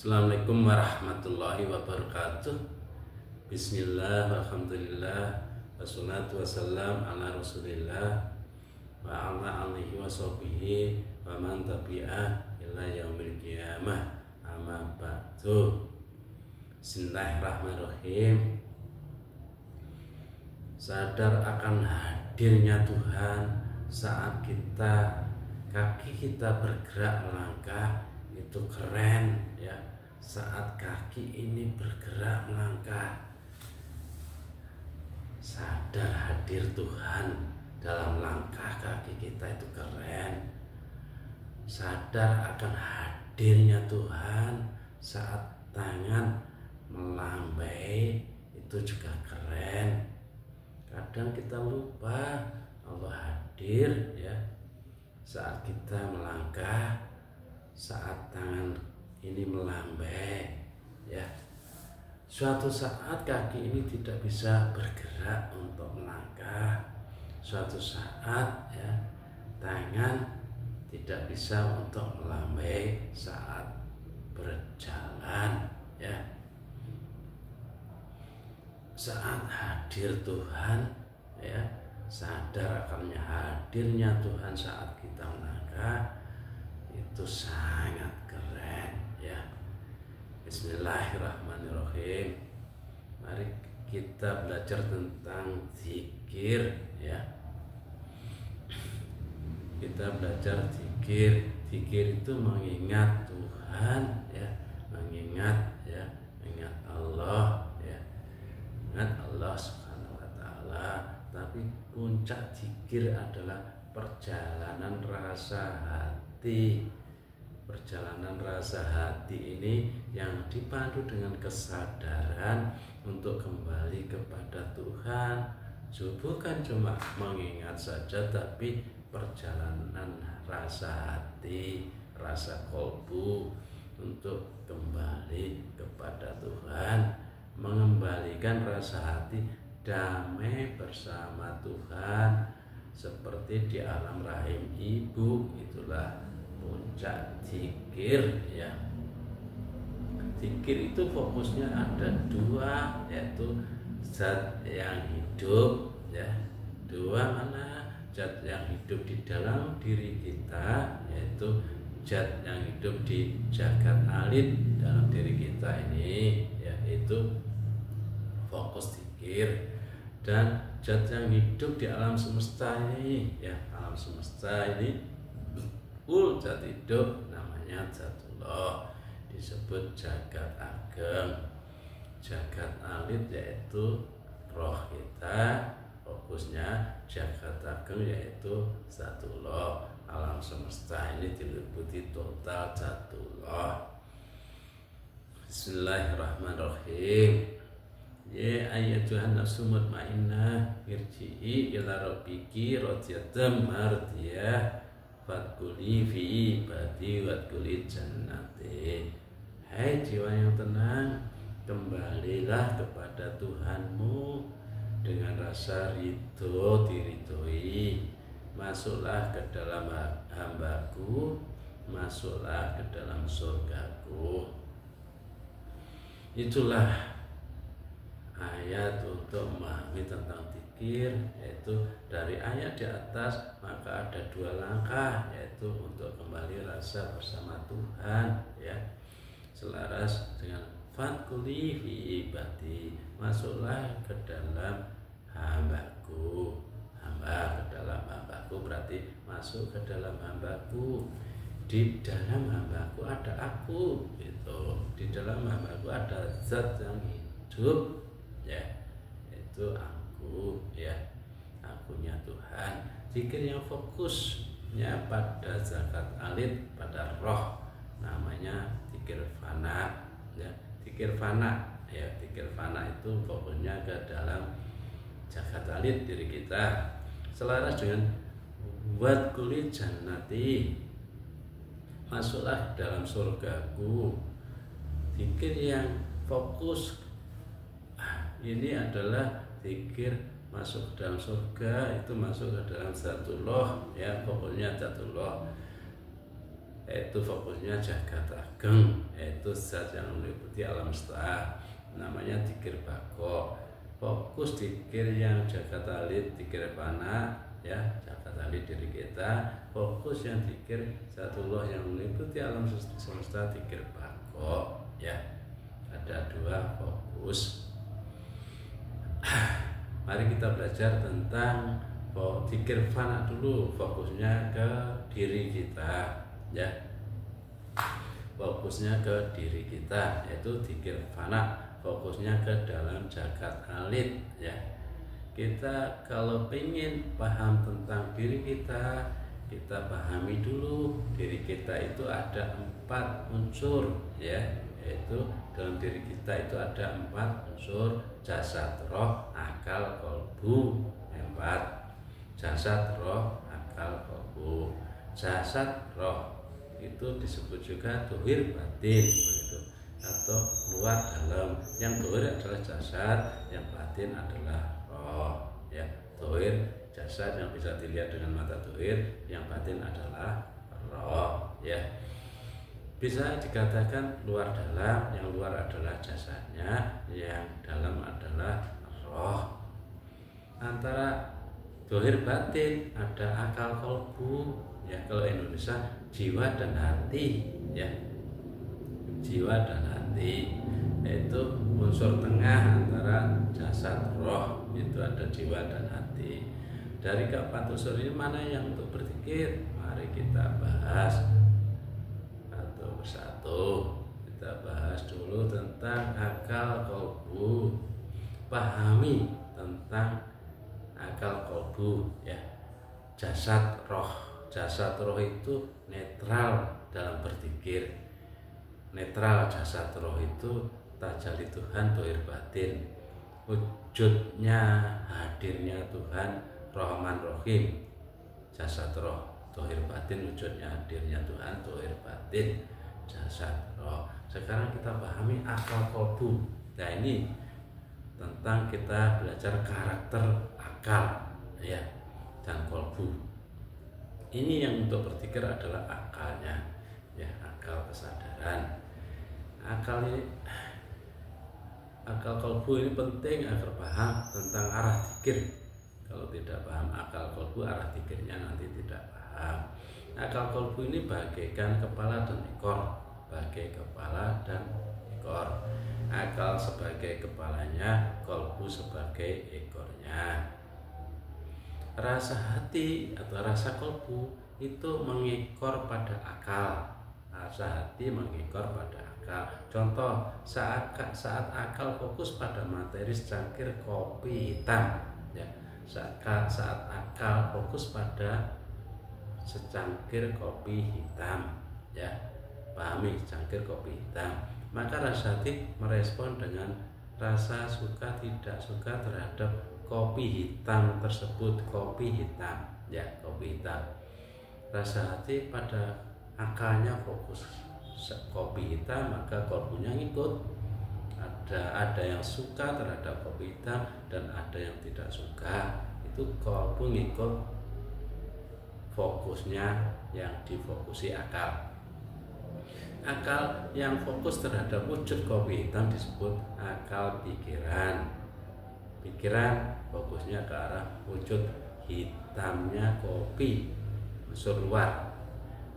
Assalamualaikum warahmatullahi wabarakatuh. Bismillah, alhamdulillah, wassalatu wassalam ala rasulillah wa ala alihi wa sahbihi wa man tabi'ah ila yaumil qiyamah, amma ba'du. Bismillahirrahmanirrahim. Sadar akan hadirnya Tuhan saat kaki kita bergerak melangkah, itu keren ya. Saat kaki ini bergerak melangkah, sadar hadir Tuhan dalam langkah kaki kita, itu keren. Sadar akan hadirnya Tuhan saat tangan melambai, itu juga keren. Kadang kita lupa Allah hadir ya saat kita melangkah, saat tangan ini melambai ya. Suatu saat kaki ini tidak bisa bergerak untuk melangkah, suatu saat ya tangan tidak bisa untuk melambai saat berjalan ya. Saat hadir Tuhan ya, sadar akannya hadirnya Tuhan saat kita melangkah, itu sangat keren ya. Bismillahirrahmanirrahim. Mari kita belajar tentang zikir ya. Kita belajar zikir. Zikir itu mengingat Tuhan ya, mengingat Allah ya, mengingat Allah Subhanahu wa taala. Tapi puncak zikir adalah perjalanan rasa hati. Perjalanan rasa hati ini yang dipandu dengan kesadaran untuk kembali kepada Tuhan. Bukan cuma mengingat saja, tapi perjalanan rasa hati, rasa kolbu untuk kembali kepada Tuhan, mengembalikan rasa hati damai bersama Tuhan seperti di alam rahim ibu. Itulah puncak zikir ya. Zikir itu fokusnya ada dua, yaitu zat yang hidup ya. Dua mana? Zat yang hidup di dalam diri kita, yaitu zat yang hidup di jagat alit dalam diri kita ini, yaitu fokus zikir. Dan zat yang hidup di alam semesta ini ya, alam semesta ini zat hidup, namanya Zatullah, disebut jagat ageng. Jagat alit yaitu roh kita, fokusnya jagat ageng yaitu Zatullah. Alam semesta ini diliputi total Zatullah. Bismillahirrahmanirrahim. Ya ayyatuhan nafsu mutmainnah, irji'i ila rabbiki radiyatan mardiyah, fadkhuli fi ibadi wadkhuli jannati. Hai jiwa yang tenang, kembalilah kepada Tuhanmu dengan rasa ridho, diridhoi. Masuklah ke dalam hambaku, masuklah ke dalam surgaku. Itulah ayat untuk memahami tentang zikir, yaitu dari ayat di atas maka ada dua langkah, yaitu untuk kembali rasa bersama Tuhan ya, selaras dengan fadkhuli fi ibadi, masuklah ke dalam hambaku. Hamba ke dalam hambaku berarti masuk ke dalam hambaku. Di dalam hambaku ada aku gitu. Di dalam hambaku ada zat yang hidup ya, itu aku ya, akunya Tuhan. Zikir yang fokusnya pada zakat alit, pada roh, namanya zikir fana ya. Zikir fana ya, zikir fana itu fokusnya ke dalam zakat alit diri kita, selaras dengan wadkhuli jannati, masuklah dalam surgaku. Zikir yang fokus ini adalah zikir masuk ke dalam surga, itu masuk ke dalam Zatullah ya, pokoknya Zatullah. yaitu fokusnya jagat ageng, yaitu zat yang meliputi alam semesta, namanya dzikir bako. Fokus dzikir yang jagat alit, dzikir fana, ya jagat alit diri kita. Fokus yang dzikir zatullah yang meliputi alam semesta, dzikir bako, ya. Ada dua fokus. Mari kita belajar tentang dzikir fana dulu. Fokusnya ke diri kita, ya. Fokusnya ke diri kita, yaitu dzikir fana. Fokusnya ke dalam jagat alit, ya. Kita kalau ingin paham tentang diri kita, kita pahami dulu diri kita itu ada 4 unsur, ya. Yaitu dalam diri kita itu ada 4 unsur: jasad, roh, akal, kolbu. 4 jasad, roh, akal, kolbu. Jasad, roh itu disebut juga dohir batin, begitu, atau luar dalam. Yang dohir adalah jasad, yang batin adalah roh, ya. Dohir jasad yang bisa dilihat dengan mata dohir, yang batin adalah roh, ya. Bisa dikatakan luar dalam, yang luar adalah jasadnya, yang dalam adalah roh. Antara dohir batin ada akal, kolbu, ya. Kalau Indonesia jiwa dan hati, ya. Jiwa dan hati, yaitu unsur tengah antara jasad, roh, itu ada jiwa dan hati. Dari keempat unsur ini mana yang untuk berzikir? Mari kita bahas satu persatu. Kita bahas dulu tentang akal, kolbu. Pahami tentang akal, kolbu, ya. Jasad, roh. Jasad, roh itu netral dalam berzikir. Netral jasad, roh itu tajalli Tuhan, dohir batin, wujudnya, hadirnya Tuhan Rahman Rahim. Jasad, roh, dohir batin, wujudnya, hadirnya Tuhan, dohir batin, jasad, roh. Sekarang kita pahami akal, kolbu. Nah, ini tentang kita belajar karakter akal, ya, dan kolbu. Ini yang untuk berzikir adalah akalnya, ya, akal kesadaran. Akal kolbu ini penting agar paham tentang arah zikir. Kalau tidak paham akal kolbu, arah zikirnya nanti tidak paham. Akal kolbu ini bagaikan kepala dan ekor, bagai kepala dan ekor. Akal sebagai kepalanya, kolbu sebagai ekornya. Rasa hati atau rasa kolbu itu mengekor pada akal. Rasa hati mengekor pada akal. Contoh, saat akal fokus pada materi secangkir kopi hitam, ya. Saat akal fokus pada secangkir kopi hitam, ya. Pahami secangkir kopi hitam, maka rasa hati merespon dengan rasa suka tidak suka terhadap kopi hitam tersebut. Kopi hitam, ya, kopi hitam. Rasa hati pada akalnya fokus kopi hitam, maka kolbunya ngikut. Ada yang suka terhadap kopi hitam dan ada yang tidak suka. Itu kolbu ngikut fokusnya yang difokusi akal. Akal yang fokus terhadap wujud kopi hitam disebut akal pikiran. Pikiran fokusnya ke arah wujud hitamnya kopi, unsur luar.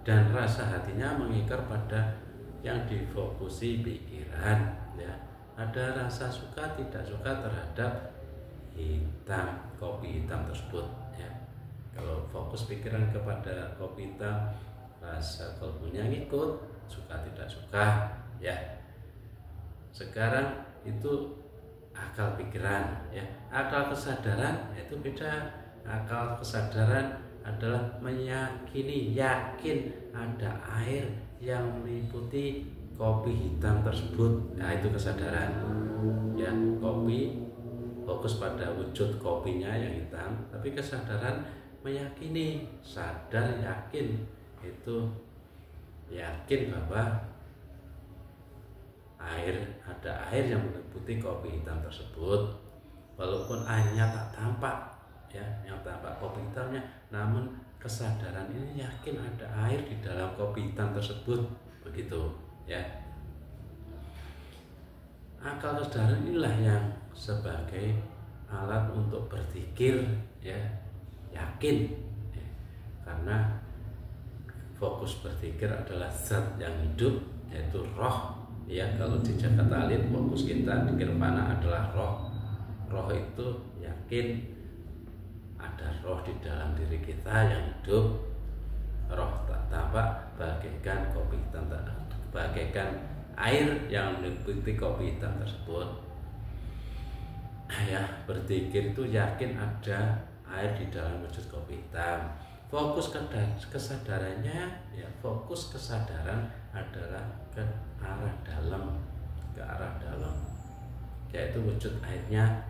Dan rasa hatinya mengikar pada yang difokusi pikiran, ya. Ada rasa suka tidak suka terhadap hitam, kopi hitam tersebut, ya. Kalau fokus pikiran kepada kopi hitam, rasa kolbunya ngikut, suka tidak suka, ya. Sekarang itu akal pikiran, ya. Akal kesadaran itu beda. Akal kesadaran adalah meyakini, yakin ada air yang meliputi kopi hitam tersebut. Nah, itu kesadaran, ya. Kopi fokus pada wujud kopinya yang hitam, tapi kesadaran meyakini, sadar, yakin. Itu yakin bahwa ada air yang meliputi kopi hitam tersebut, walaupun airnya tak tampak, ya, yang tampak kopi hitamnya, namun kesadaran ini yakin ada air di dalam kopi hitam tersebut, begitu ya. Akal kesadaran inilah yang sebagai alat untuk berpikir ya, yakin ya. Karena fokus berpikir adalah zat yang hidup, yaitu roh ya. Kalau di Jakarta Alit, fokus kita di nirvana adalah roh. Roh itu yakin ada roh di dalam diri kita yang hidup. Roh tak tampak bagaikan kopi hitam, bagaikan air yang meliputi kopi hitam tersebut ya. Berpikir itu yakin ada air di dalam wujud kopi hitam. Fokus kesadarannya ya, fokus kesadaran adalah ke arah dalam, yaitu wujud airnya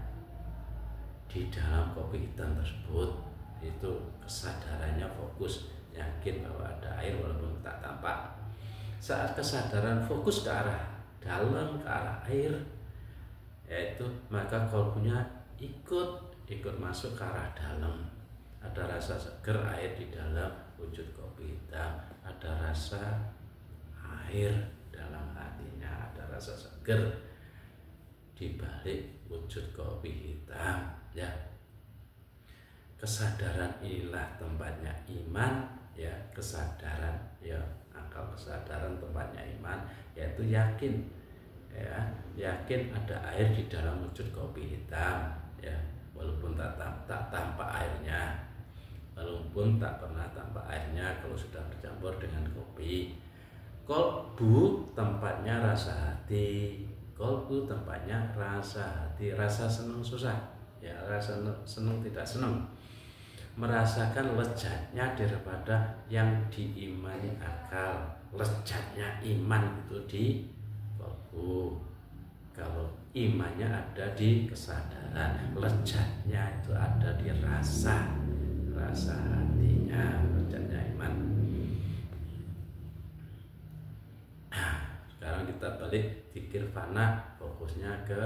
di dalam kopi hitam tersebut. Itu kesadarannya fokus, yakin bahwa ada air walaupun tak tampak. Saat kesadaran fokus ke arah dalam, ke arah air, yaitu maka kolbunya ikut masuk ke arah dalam. Ada rasa seger air di dalam wujud kopi hitam, ada rasa air dalam hatinya, ada rasa seger di balik wujud kopi hitam ya. Kesadaran inilah tempatnya iman ya, kesadaran ya, akal kesadaran tempatnya iman, yaitu yakin ya, yakin ada air di dalam wujud kopi hitam ya, walaupun tak tampak airnya, walaupun tak pernah tampak airnya kalau sudah bercampur dengan kopi. Kolbu tempatnya rasa hati, kolbu tempatnya rasa hati, rasa senang susah ya, rasa senang tidak senang, merasakan lezatnya daripada yang diimani akal. Lezatnya iman itu di kolbu, kalau imannya ada di kesadaran, lezatnya itu ada di rasa hatinya, lezatnya iman. Nah, sekarang kita balik pikir fana, fokusnya ke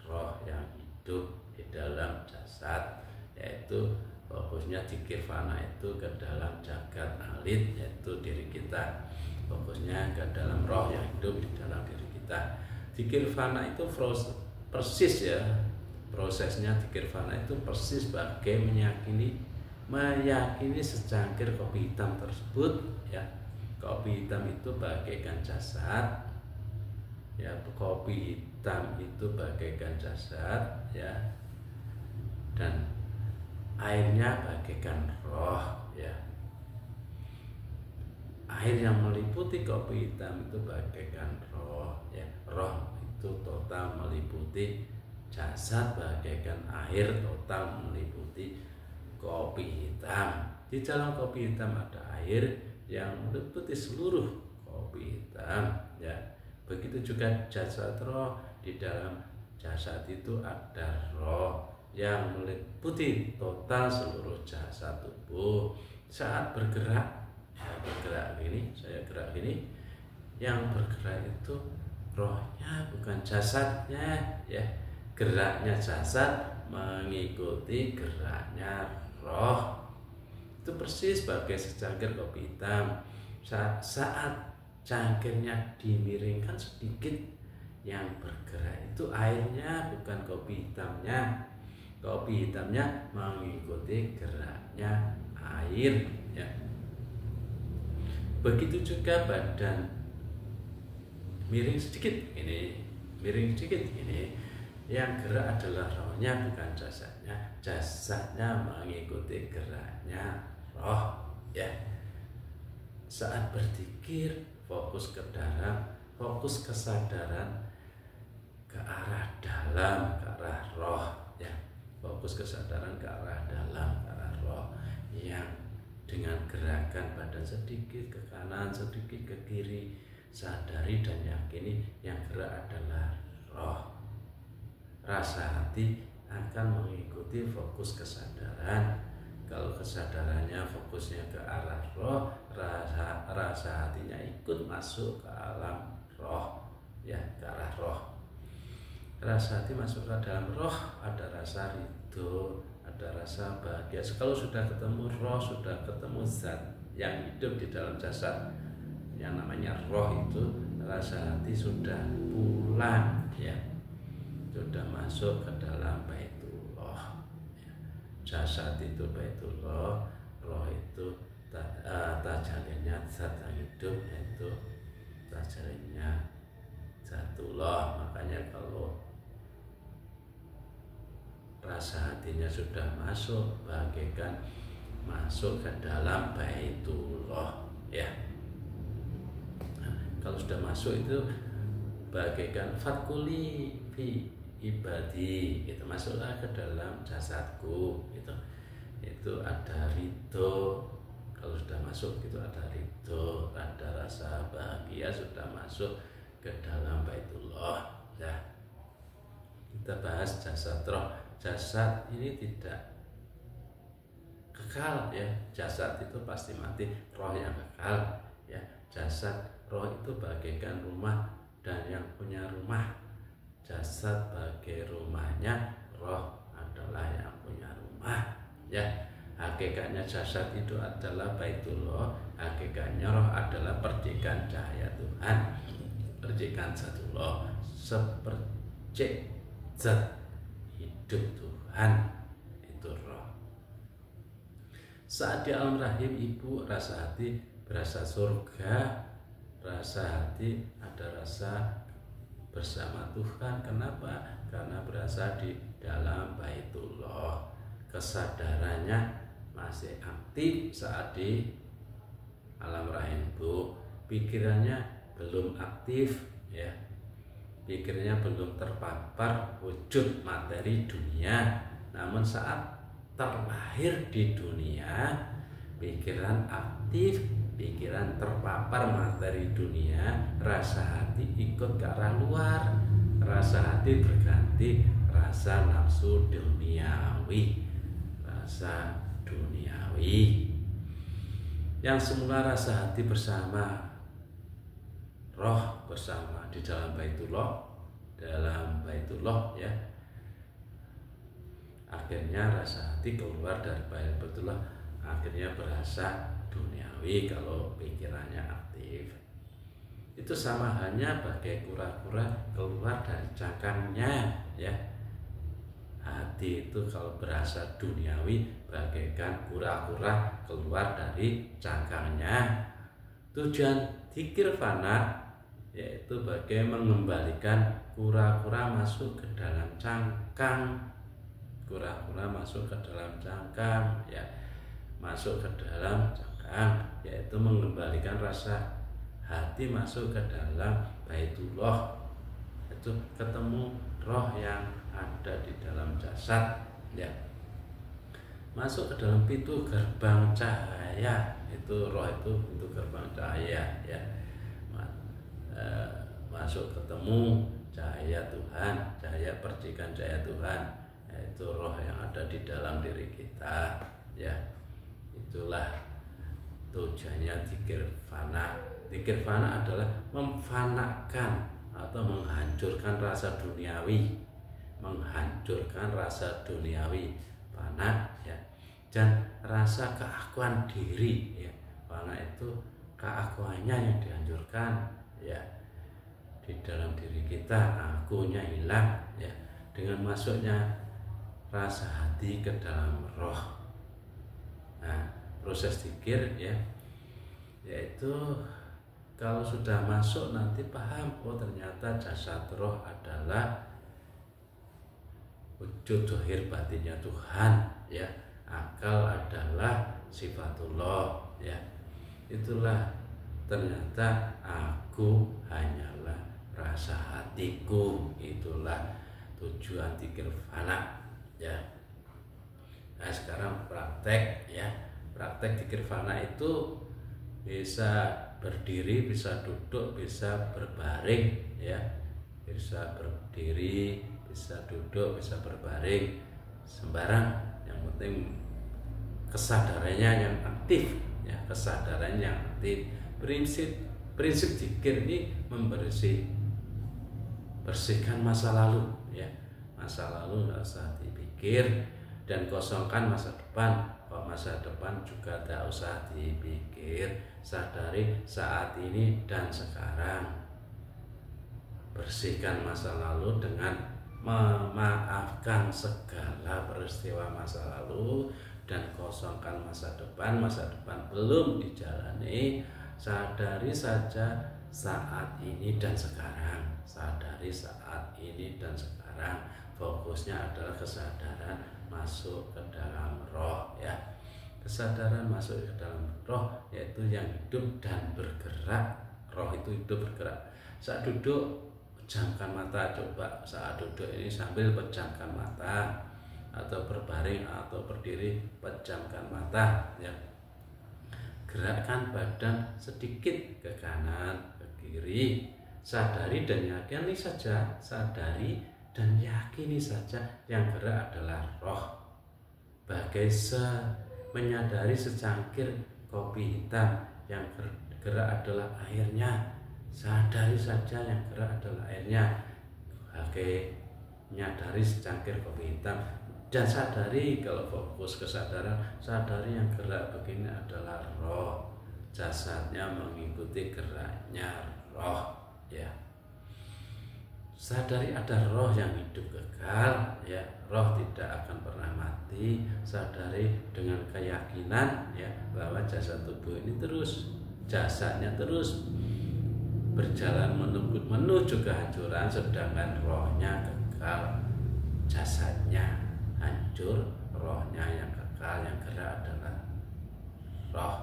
roh yang hidup di dalam jasad, yaitu fokusnya zikir fana itu ke dalam jagat alit, yaitu diri kita. Fokusnya ke dalam roh yang hidup di dalam diri kita. Zikir fana itu persis ya, prosesnya zikir fana itu persis sebagai meyakini secangkir kopi hitam tersebut ya. Kopi hitam itu bagaikan jasad ya, kopi hitam itu bagaikan jasad ya, dan airnya bagaikan roh ya. Air yang meliputi kopi hitam itu bagaikan roh ya. Roh itu total meliputi jasad, bagaikan air total meliputi kopi hitam. Di dalam kopi hitam ada air yang meliputi seluruh kopi hitam ya. Begitu juga jasad roh, di dalam jasad itu ada roh yang meliputi total seluruh jasad tubuh. Saat bergerak, saya gerak gini, yang bergerak itu rohnya bukan jasadnya ya. Geraknya jasad mengikuti geraknya roh. Itu persis sebagai secangkir kopi hitam. Saat cangkirnya dimiringkan sedikit, yang bergerak itu airnya bukan kopi hitamnya. Kopi hitamnya mengikuti geraknya air ya. Begitu juga badan, miring sedikit ini, miring sedikit ini, yang gerak adalah rohnya bukan jasadnya. Jasadnya mengikuti geraknya roh ya. Saat berzikir fokus ke dalam, fokus kesadaran ke arah dalam, ke arah roh ya. Fokus kesadaran ke arah dalam, ke arah roh, yang dengan gerakan badan sedikit ke kanan, sedikit ke kiri, sadari dan yakini yang gerak adalah roh. Rasa hati akan mengikuti fokus kesadaran. Kalau kesadarannya fokusnya ke arah roh, rasa hatinya ikut masuk ke alam roh ya, ke arah roh. Rasa hati masuk ke dalam roh, ada rasa ridho, ada ada rasa bahagia. Kalau sudah ketemu roh, sudah ketemu zat yang hidup di dalam jasad, yang namanya roh itu, rasa hati sudah pulang ya, sudah masuk ke dalam Baitullah ya. Jasad itu Baitullah, roh itu tajalinnya zat yang hidup, yaitu tajalinnya Zatullah. Makanya kalau rasa hatinya sudah masuk, bagaikan masuk ke dalam Baitullah ya. Kalau sudah masuk itu bagaikan fatkuli fi ibadi, itu masuklah ke dalam jasadku, itu ada ridho. Kalau sudah masuk itu ada ridho, ada rasa bahagia, sudah masuk ke dalam Baitullah ya. Kita bahas jasad roh. Jasad ini tidak kekal ya, jasad itu pasti mati, roh yang kekal ya. Jasad, roh itu bagaikan rumah dan yang punya rumah. Jasad bagai rumahnya, roh adalah yang punya rumah ya. Hakikatnya jasad itu adalah Baitullah, hakikatnya roh adalah percikan cahaya Tuhan, percikan Zatullah, sepercik zat hidup Tuhan, itu roh. Saat di alam rahim ibu, rasa hati berasa surga, rasa hati ada rasa bersama Tuhan. Kenapa? Karena berasa di dalam Baitullah. Kesadarannya masih aktif saat di alam rahim ibu, pikirannya belum aktif ya, pikirnya belum terpapar wujud materi dunia. Namun saat terlahir di dunia, pikiran aktif, pikiran terpapar materi dunia, rasa hati ikut ke arah luar, rasa hati berganti rasa nafsu duniawi, rasa duniawi. Yang semula rasa hati bersama roh, bersama di dalam Baitullah ya, akhirnya rasa hati keluar dari Baitullah, akhirnya berasa duniawi kalau pikirannya aktif. Itu sama hanya bagai kura-kura keluar dari cangkangnya ya. Hati itu kalau berasa duniawi bagaikan kura-kura keluar dari cangkangnya. Tujuan zikir fana yaitu bagai mengembalikan kura-kura masuk ke dalam cangkang. Kura-kura masuk ke dalam cangkang ya, masuk ke dalam cangkang, yaitu mengembalikan rasa hati masuk ke dalam Baitullah. Itu ketemu roh yang ada di dalam jasad ya, masuk ke dalam pintu gerbang cahaya. Itu roh itu pintu gerbang cahaya ya, masuk ketemu cahaya Tuhan, cahaya percikan cahaya Tuhan, yaitu roh yang ada di dalam diri kita ya. Itulah tujuannya zikir fana. Zikir fana adalah memfanakan atau menghancurkan rasa duniawi, menghancurkan rasa duniawi fana ya, dan rasa keakuan diri ya. Fana itu keakuannya yang dihancurkan ya, di dalam diri kita akunya hilang ya, dengan masuknya rasa hati ke dalam roh. Nah, proses zikir ya, yaitu kalau sudah masuk nanti paham, oh ternyata jasad roh adalah wujud zahir batinnya Tuhan ya, akal adalah sifatullah ya. Itulah ternyata aku hanyalah rasa hatiku. Itulah tujuan zikir fana ya. Nah sekarang praktek ya, praktek zikir fana itu bisa berdiri, bisa duduk, bisa berbaring ya, bisa berdiri, bisa duduk, bisa berbaring, sembarang. Yang penting kesadarannya yang aktif ya, kesadarannya yang aktif. Prinsip zikir ini bersihkan masa lalu ya, masa lalu nggak usah dipikir, dan kosongkan masa depan. Kok masa depan juga tak usah dipikir, sadari saat ini dan sekarang. Bersihkan masa lalu dengan memaafkan segala peristiwa masa lalu dan kosongkan masa depan. Masa depan belum dijalani, sadari saja saat ini dan sekarang. Sadari saat ini dan sekarang. Fokusnya adalah kesadaran masuk ke dalam roh, ya. Kesadaran masuk ke dalam roh, yaitu yang hidup dan bergerak. Roh itu hidup bergerak. Saat duduk, pejamkan mata. Coba saat duduk ini sambil pejamkan mata, atau berbaring atau berdiri, pejamkan mata, ya. Gerakkan badan sedikit ke kanan, ke kiri. Sadari dan yakini saja, sadari dan yakini saja yang gerak adalah roh. Bagai menyadari secangkir kopi hitam, yang gerak adalah airnya. Sadari saja yang gerak adalah airnya. Bagai menyadari secangkir kopi hitam, dan sadari, kalau fokus kesadaran, sadari yang gerak begini adalah roh. Jasadnya mengikuti geraknya roh, ya. Sadari ada roh yang hidup kekal, ya. Roh tidak akan pernah mati. Sadari dengan keyakinan, ya, bahwa jasad tubuh ini terus, jasadnya terus berjalan menuju kehancuran, sedangkan rohnya kekal. Jasadnya hancur, rohnya yang kekal, yang gerak adalah roh.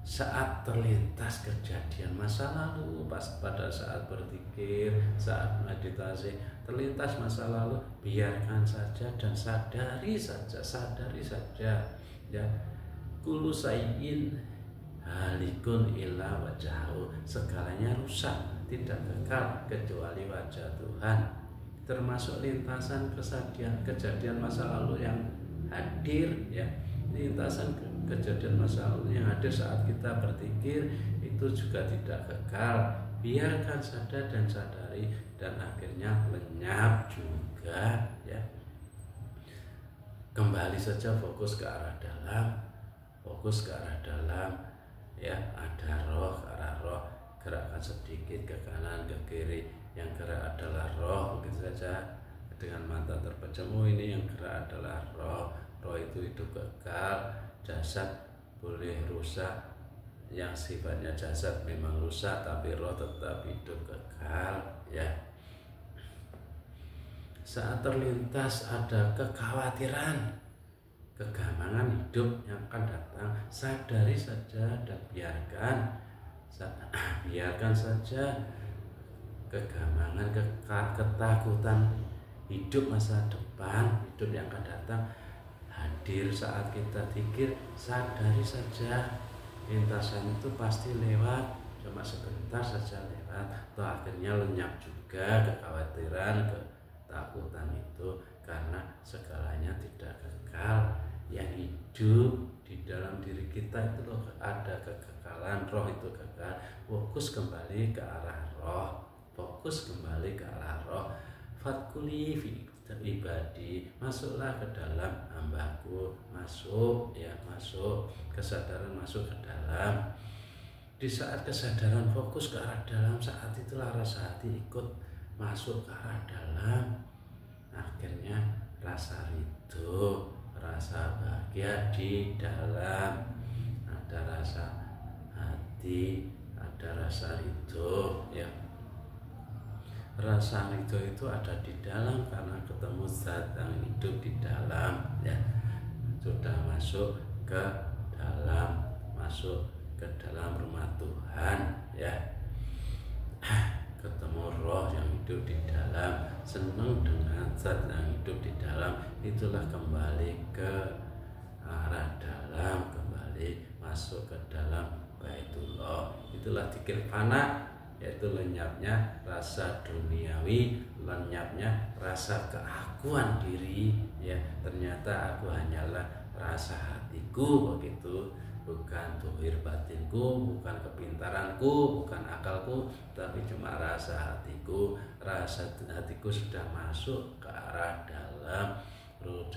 Saat terlintas kejadian masa lalu, pada saat berzikir, saat meditasi, terlintas masa lalu, biarkan saja dan sadari saja, ya. Kullu sayyin halikun illa wajahu, segalanya rusak, tidak kekal kecuali wajah Tuhan. Termasuk lintasan kejadian masa lalu yang hadir, ya. Lintasan kejadian masa lalu yang hadir saat kita berzikir itu juga tidak kekal. Biarkan saja dan sadari, dan akhirnya lenyap juga, ya. Kembali saja fokus ke arah dalam, ya. Ada roh, ke arah roh. Gerakkan sedikit ke kanan, ke kiri. Yang gerak adalah roh, begitu saja. Dengan mata terpejam, ini yang gerak adalah roh. Roh itu hidup kekal. Jasad boleh rusak, yang sifatnya jasad memang rusak, tapi roh tetap hidup kekal, ya. Saat terlintas ada kekhawatiran, kegamangan hidup yang akan datang, sadari saja dan biarkan saja kegamangan, ketakutan hidup masa depan, hidup yang akan datang hadir saat kita zikir. Sadari saja, lintasan itu pasti lewat, cuma sebentar saja lewat, atau akhirnya lenyap juga kekhawatiran, ketakutan itu, karena segalanya tidak kekal. Yang hidup di dalam diri kita itu loh, ada kekekalan, roh itu kekal. Fokus kembali ke arah roh. Fatkuli fi ibadi, masuklah ke dalam hambaku, masuk kesadaran masuk ke dalam. Di saat kesadaran fokus ke arah dalam, saat itulah rasa hati ikut masuk ke arah dalam. Akhirnya rasa ridho, rasa bahagia di dalam. Ada rasa hati, ada rasa ridho, ya. Rasa ridho itu ada di dalam karena ketemu zat yang hidup di dalam, ya. Sudah masuk ke dalam rumah Tuhan, ya. Ketemu roh yang hidup di dalam, senang dengan zat yang hidup di dalam, itulah kembali ke arah dalam, kembali masuk ke dalam Baitullah. Itulah dzikir fana, yaitu lenyapnya rasa duniawi, lenyapnya rasa keakuan diri, ya. Ternyata aku hanyalah rasa hatiku, begitu. Bukan tuhir batinku, bukan kepintaranku, bukan akalku, tapi cuma rasa hatiku. Rasa hatiku sudah masuk ke arah dalam,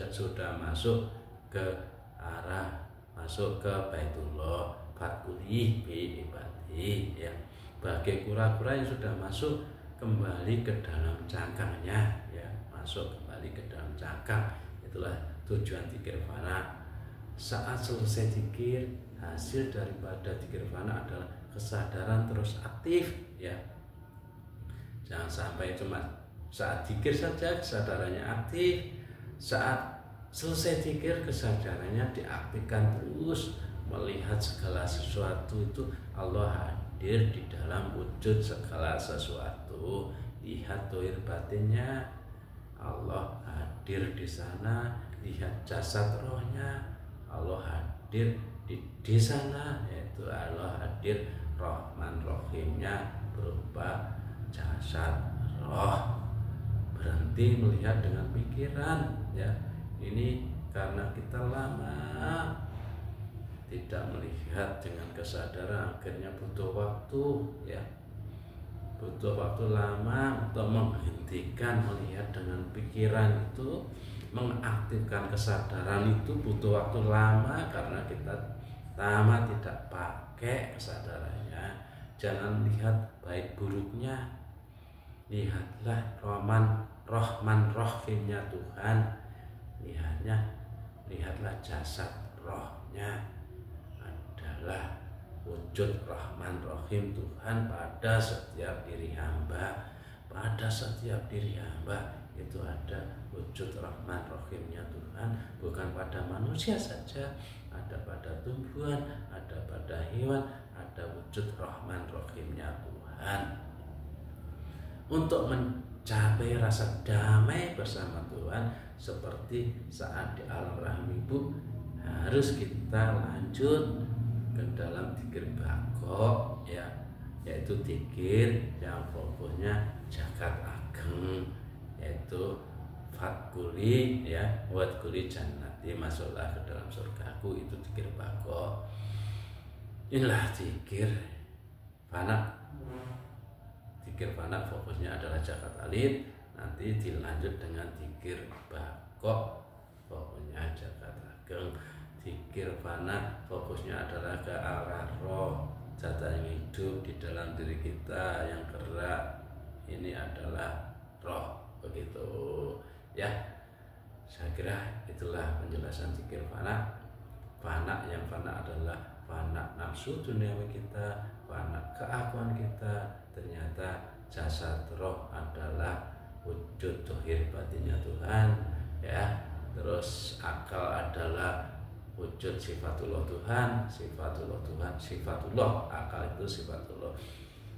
sudah masuk ke arah masuk ke Baitullah, fakuli bi ibadi, ya. Bagi kura-kura yang sudah masuk kembali ke dalam cangkangnya, ya, masuk kembali ke dalam cangkang. Itulah tujuan zikir fana. Saat selesai zikir, hasil daripada zikir fana adalah kesadaran terus aktif, ya. Jangan sampai cuma saat zikir saja kesadarannya aktif, saat selesai zikir kesadarannya diaktifkan terus, melihat segala sesuatu itu Allah hadir di dalam wujud segala sesuatu. Lihat dohir batinnya, Allah hadir di sana. Lihat jasad rohnya, Allah hadir di sana, yaitu Allah hadir Rahman Rahimnya berupa jasad roh. Berhenti melihat dengan pikiran, ya. Ini karena kita lama tidak melihat dengan kesadaran, akhirnya butuh waktu, ya. Butuh waktu lama untuk menghentikan melihat dengan pikiran itu, mengaktifkan kesadaran itu butuh waktu lama karena kita lama tidak pakai kesadarannya. Jangan lihat baik buruknya, lihatlah Rahman Rahimnya Tuhan. Lihatlah jasad rohnya adalah wujud Rahman Rahim Tuhan pada setiap diri hamba. Pada setiap diri hamba itu ada wujud Rahman Rahimnya Tuhan, bukan pada manusia saja, ada pada tumbuhan, ada pada hewan, ada wujud Rahman Rahimnya Tuhan. Untuk mencapai rasa damai bersama Tuhan seperti saat di alam rahim ibu, harus kita lanjut ke dalam zikir bako, ya, yaitu zikir yang fokusnya jagat ageng, yaitu fatkuli, ya, watkuli jannati, masuklah ke dalam surgaku, itu zikir bako. Inilah zikir fana. Zikir fana fokusnya adalah jagat alit, nanti dilanjut dengan zikir bako, fokusnya jagat ageng. Zikir fana fokusnya adalah ke arah roh, zat yang hidup di dalam diri kita yang gerak, ini adalah roh, begitu, ya. Saya kira itulah penjelasan zikir fana. Fana yang fana adalah fana nafsu duniawi kita, fana keakuan kita. Ternyata jasad roh adalah wujud dohir batinnya Tuhan, ya. Terus akal adalah wujud sifatullah Tuhan, sifatullah Tuhan, sifatullah, akal itu sifatullah.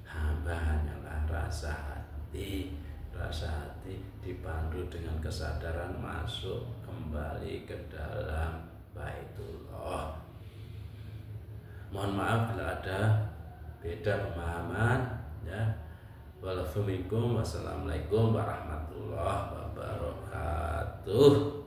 Hamba hanyalah rasa hati dipandu dengan kesadaran masuk kembali ke dalam Baitullah. Mohon maaf bila ada beda pemahaman, ya. Wassalamualaikum warahmatullahi wabarakatuh.